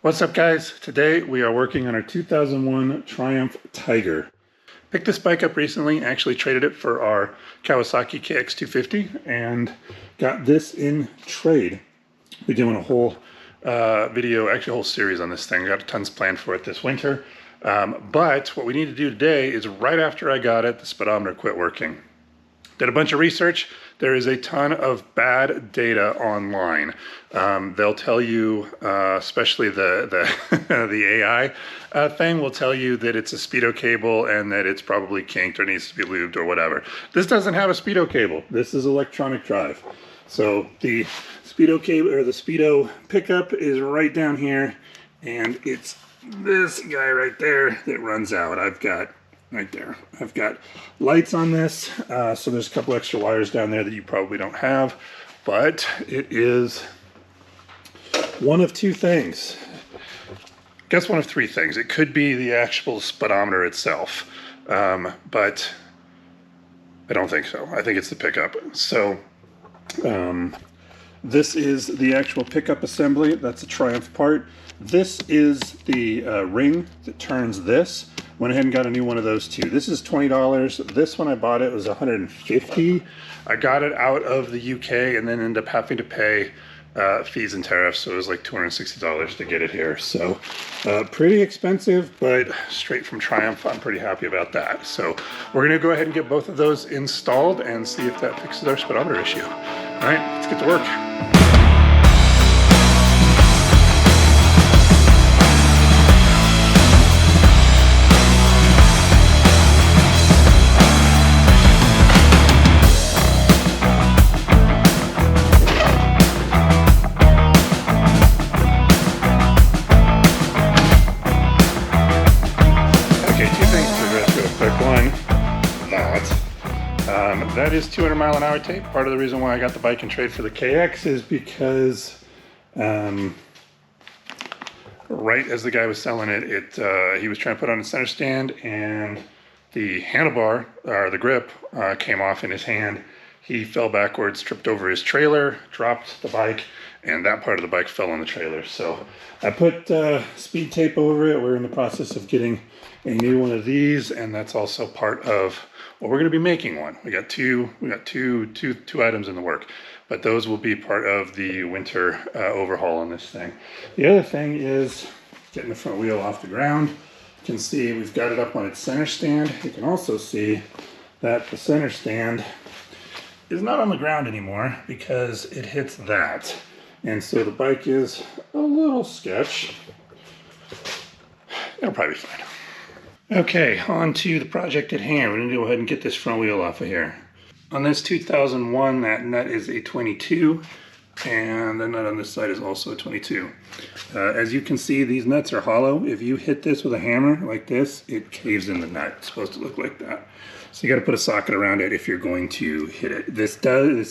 What's up, guys? Today we are working on our 2001 Triumph Tiger. Picked this bike up recently, actually traded it for our Kawasaki KX250 and got this in trade. We're doing a whole video, actually a whole series on this thing. Got tons planned for it this winter. But what we need to do today is right after I got it, the speedometer quit working. Did a bunch of research. There is a ton of bad data online. They'll tell you, especially the the AI thing will tell you that it's a Speedo cable and that it's probably kinked or needs to be lubed or whatever. This doesn't have a Speedo cable. This is electronic drive. So the Speedo cable or the Speedo pickup is right down here, and it's this guy right there that runs out. I've got right there. I've got lights on this, so there's a couple extra wires down there that you probably don't have, but it is one of two things. I guess one of three things. It could be the actual speedometer itself, but I don't think so. I think it's the pickup. So this is the actual pickup assembly. That's a Triumph part. This is the ring that turns this. Went ahead and got a new one of those too. This is $20. This one I bought it was $150. I got it out of the UK and then ended up having to pay fees and tariffs, so it was like $260 to get it here. So pretty expensive, but straight from Triumph. I'm pretty happy about that. So we're gonna go ahead and get both of those installed and see if that fixes our speedometer issue. All right, let's get to work. That is 200 mile an hour tape. Part of the reason why I got the bike in trade for the KX is because right as the guy was selling it, he was trying to put on a center stand and the handlebar, or the grip, came off in his hand. He fell backwards, tripped over his trailer, dropped the bike, and that part of the bike fell on the trailer. So I put speed tape over it. We're in the process of getting a new one of these, and that's also part of well, we're going to be making one. We got two items in the work, but those will be part of the winter overhaul on this thing. The other thing is getting the front wheel off the ground. You can see we've got it up on its center stand. You can also see that the center stand is not on the ground anymore because it hits that. And so the bike is a little sketch. It'll probably be fine. Okay, on to the project at hand. We're going to go ahead and get this front wheel off of here. On this 2001, that nut is a 22, and the nut on this side is also a 22. As you can see, these nuts are hollow. If you hit this with a hammer like this, it caves in the nut. It's supposed to look like that. So you got to put a socket around it if you're going to hit it. This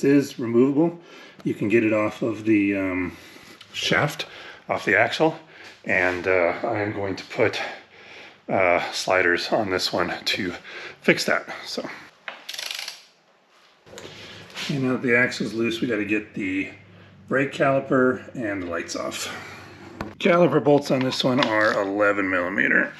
is removable. You can get it off of the shaft, off the axle, and I am going to put sliders on this one to fix that. So, you know, the axle's loose. We got to get the brake caliper and the lights off. Caliper bolts on this one are 11 millimeter.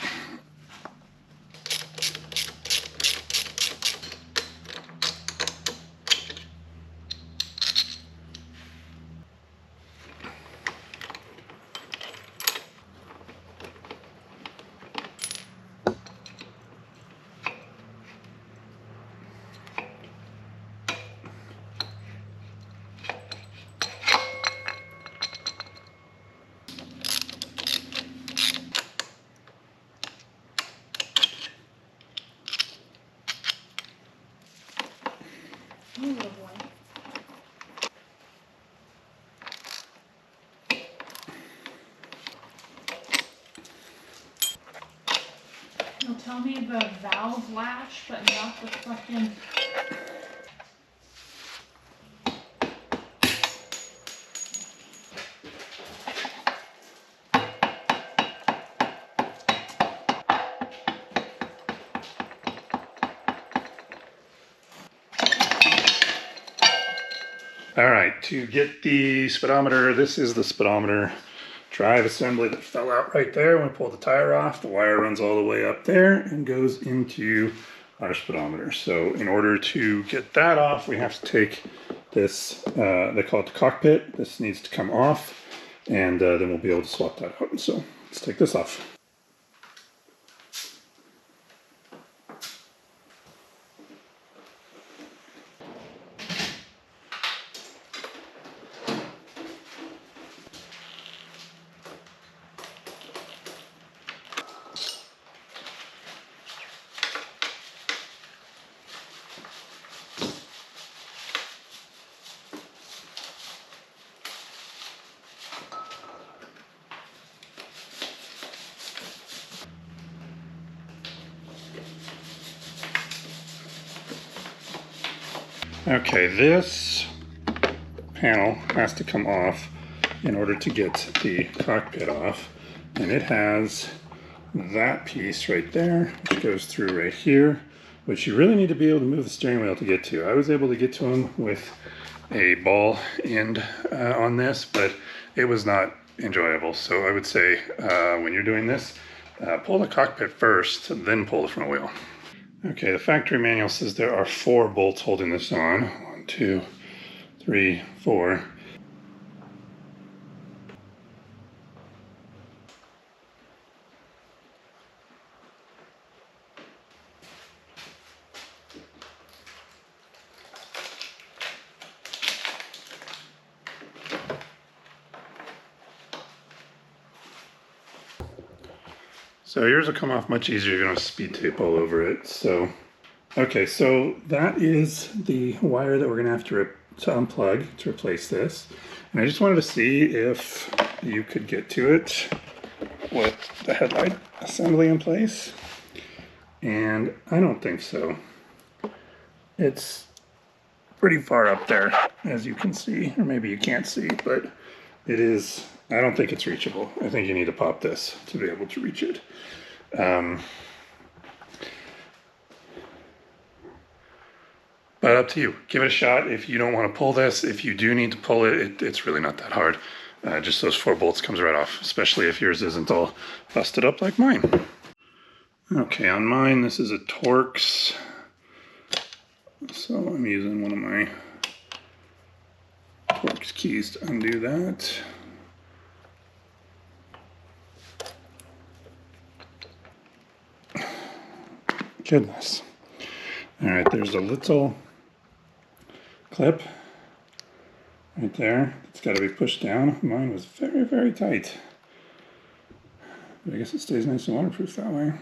You'll tell me the valve latch, but not the fucking... All right, to get the speedometer, this is the speedometer drive assembly that fell out right there. When we pull the tire off, the wire runs all the way up there and goes into our speedometer. So in order to get that off, we have to take this, they call it the cockpit. This needs to come off, and then we'll be able to swap that out. So let's take this off. Okay, this panel has to come off in order to get the cockpit off, and it has that piece right there, which goes through right here, which you really need to be able to move the steering wheel to get to. I was able to get to them with a ball end on this, but it was not enjoyable. So I would say when you're doing this, pull the cockpit first, then pull the front wheel. Okay, the factory manual says there are 4 bolts holding this on. 1, 2, 3, 4. So yours will come off much easier. You're going to speed tape all over it. So, okay, so that is the wire that we're going to have to unplug to replace this. And I just wanted to see if you could get to it with the headlight assembly in place. And I don't think so. It's pretty far up there, as you can see, or maybe you can't see, but it is. I don't think it's reachable. I think you need to pop this to be able to reach it. But up to you. Give it a shot if you don't want to pull this. If you do need to pull it, it's really not that hard. Just those 4 bolts comes right off, especially if yours isn't all busted up like mine. Okay, on mine, this is a Torx. So I'm using one of my Torx keys to undo that. Goodness. All right, there's a little clip right there. It's got to be pushed down. Mine was very, very tight. But I guess it stays nice and waterproof that way.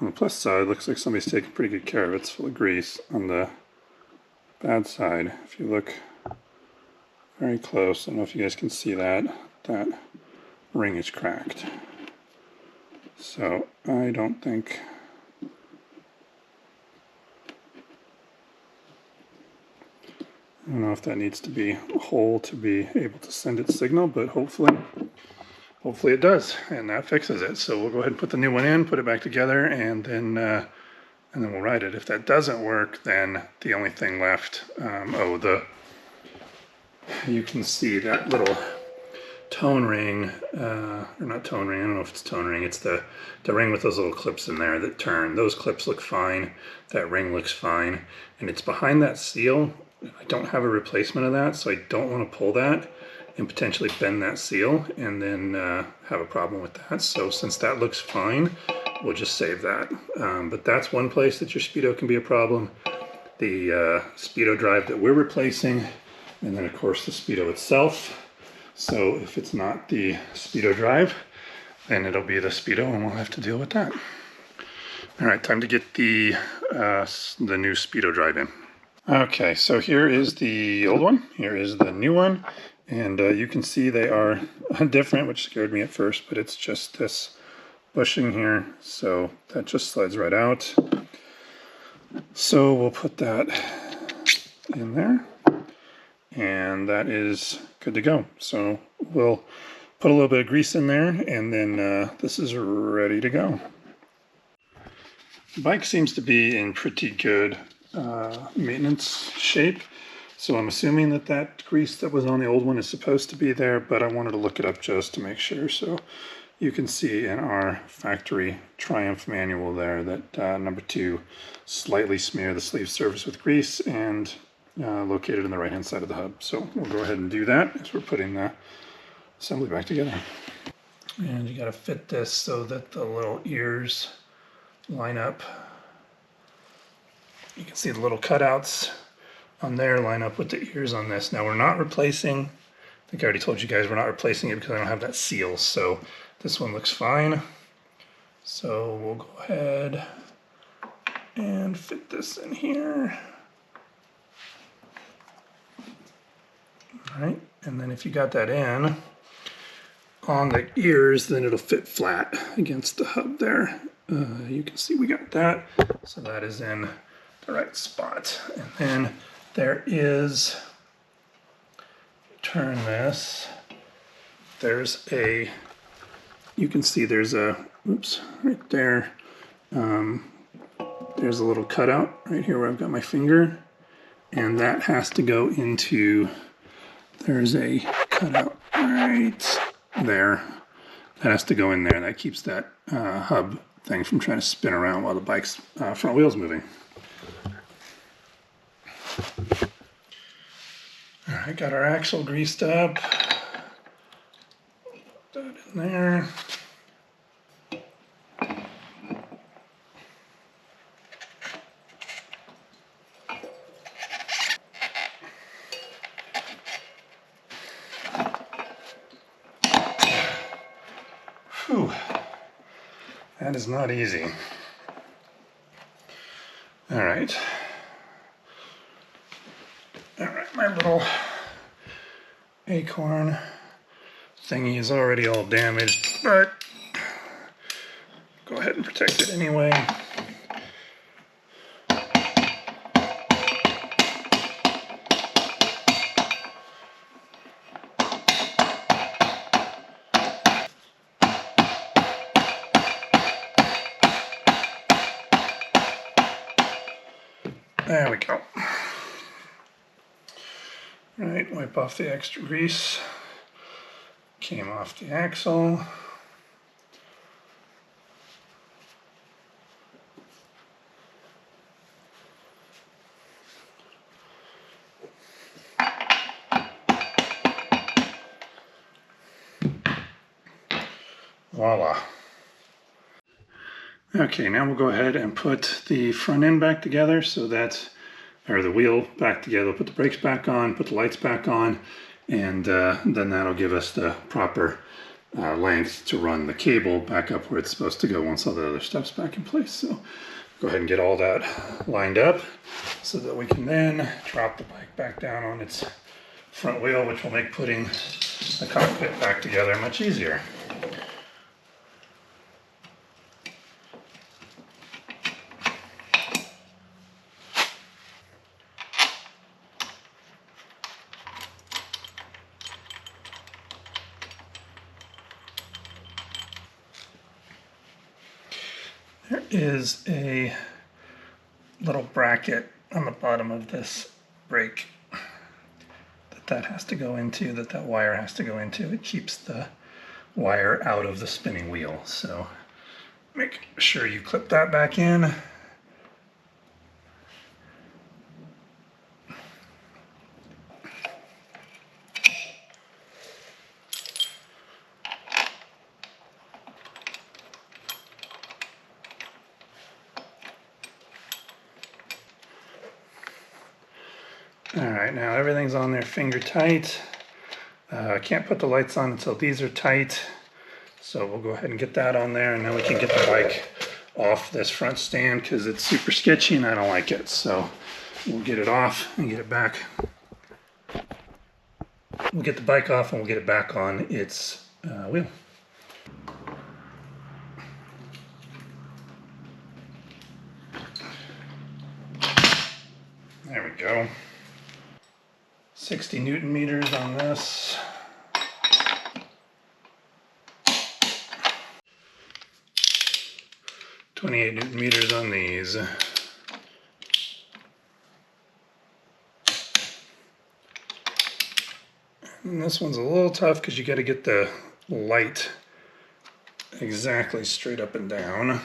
On the plus side, looks like somebody's taking pretty good care of it. It's full of grease. On the bad side, if you look very close, I don't know if you guys can see that, that ring is cracked. So I don't think I don't know if that needs to be whole to be able to send its signal, but hopefully it does, and that fixes it. So we'll go ahead and put the new one in, put it back together, and then we'll ride it. If that doesn't work, then the only thing left, you can see that little tone ring, or not tone ring, I don't know if it's tone ring, it's the ring with those little clips in there that turn. Those clips look fine, that ring looks fine, and it's behind that seal. I don't have a replacement of that, so I don't want to pull that and potentially bend that seal and then have a problem with that. So since that looks fine, we'll just save that. But that's one place that your Speedo can be a problem. The Speedo drive that we're replacing, and then of course the Speedo itself. So if it's not the Speedo drive, then it'll be the Speedo, and we'll have to deal with that. All right, time to get the new Speedo drive in. Okay, so here is the old one, here is the new one, and you can see they are different, which scared me at first, but it's just this bushing here, so that just slides right out. So we'll put that in there, and that is good to go. So we'll put a little bit of grease in there, and then this is ready to go. The bike seems to be in pretty good maintenance shape. So I'm assuming that that grease that was on the old one is supposed to be there, but I wanted to look it up just to make sure. So you can see in our factory Triumph manual there that number 2, slightly smear the sleeve surface with grease and located in the right hand side of the hub. So we'll go ahead and do that as we're putting the assembly back together. And you got to fit this so that the little ears line up. You can see the little cutouts on there line up with the ears on this. Now we're not replacing, I think I already told you guys we're not replacing it because I don't have that seal. So this one looks fine. So we'll go ahead and fit this in here. All right, and then if you got that in on the ears, then it'll fit flat against the hub there. You can see we got that. So that is in the right spot. And then there is, turn this, there's a, you can see there's a, oops, right there. There's a little cutout right here where I've got my finger, and that has to go into, there's a cutout right there. That has to go in there. That keeps that hub thing from trying to spin around while the bike's front wheel's moving. All right, got our axle greased up. Put that in there. Whew. That is not easy. All right. All right, my little acorn thingy is already all damaged, but go ahead and protect it anyway. There we go. All right, wipe off the extra grease. Came off the axle. Voila. Okay, now we'll go ahead and put the front end back together so that, or the wheel back together, put the brakes back on, put the lights back on, and then that'll give us the proper length to run the cable back up where it's supposed to go once all the other stuff's back in place. So go ahead and get all that lined up so that we can then drop the bike back down on its front wheel, which will make putting the cockpit back together much easier. There is a little bracket on the bottom of this brake that has to go into, that wire has to go into. It keeps the wire out of the spinning wheel. So make sure you clip that back in. All right, now everything's on there finger tight. I can't put the lights on until these are tight. So we'll go ahead and get that on there, and then we can get the bike off this front stand because it's super sketchy and I don't like it. So we'll get it off and get it back. We'll get the bike off and we'll get it back on its wheel. There we go. 60 Newton meters on this. .28 Newton meters on these. And this one's a little tough because you got to get the light exactly straight up and down.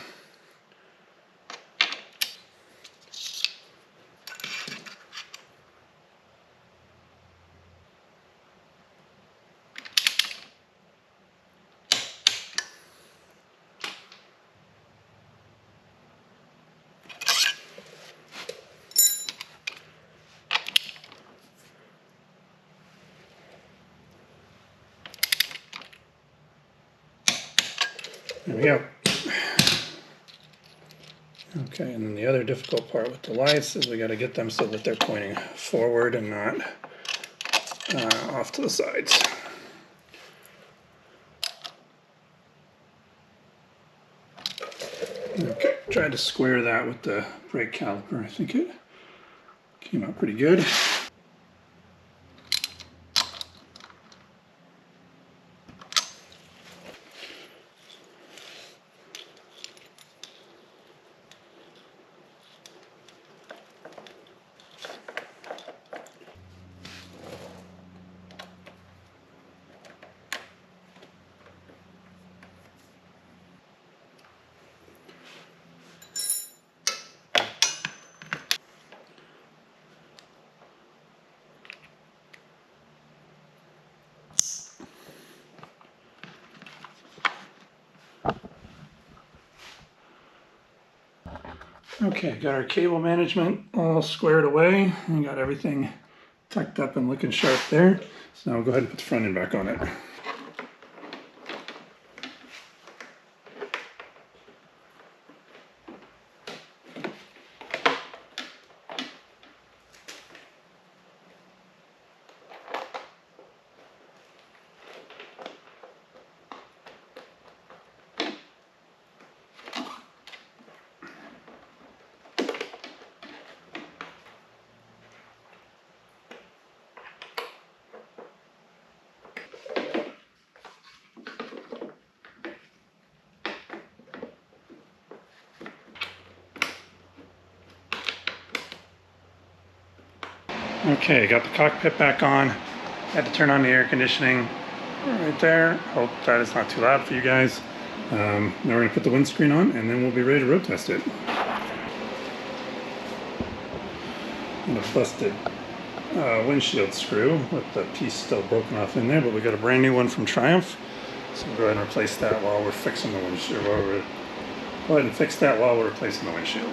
There we go. Okay, and then the other difficult part with the lights is we got to get them so that they're pointing forward and not off to the sides. Okay, tried to square that with the brake caliper. I think it came out pretty good. Okay, got our cable management all squared away and got everything tucked up and looking sharp there. So now I'll go ahead and put the front end back on it. Okay, got the cockpit back on. Had to turn on the air conditioning right there. Hope that is not too loud for you guys. Now we're going to put the windscreen on and then we'll be ready to road test it. And a busted windshield screw with the piece still broken off in there, but we got a brand new one from Triumph. So we'll go ahead and replace that while we're fixing the windshield. Go ahead and fix that while we're replacing the windshield.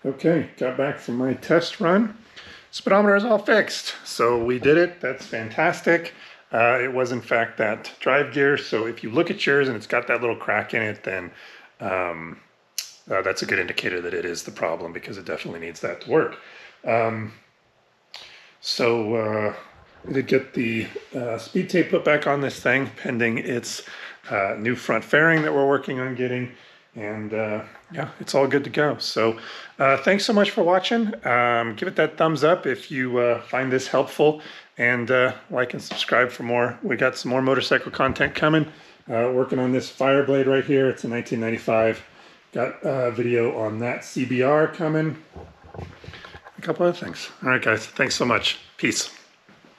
Okay, got back from my test run. Speedometer is all fixed, so we did it. That's fantastic. It was in fact that drive gear, so if you look at yours and it's got that little crack in it, then that's a good indicator that it is the problem, because it definitely needs that to work. We did get the speed tape put back on this thing, pending its new front fairing that we're working on getting. And yeah, it's all good to go. So thanks so much for watching. Give it that thumbs up if you find this helpful, and like and subscribe for more. We got some more motorcycle content coming. Working on this Fireblade right here. It's a 1995. Got a video on that CBR coming. A couple other things. All right, guys. Thanks so much. Peace.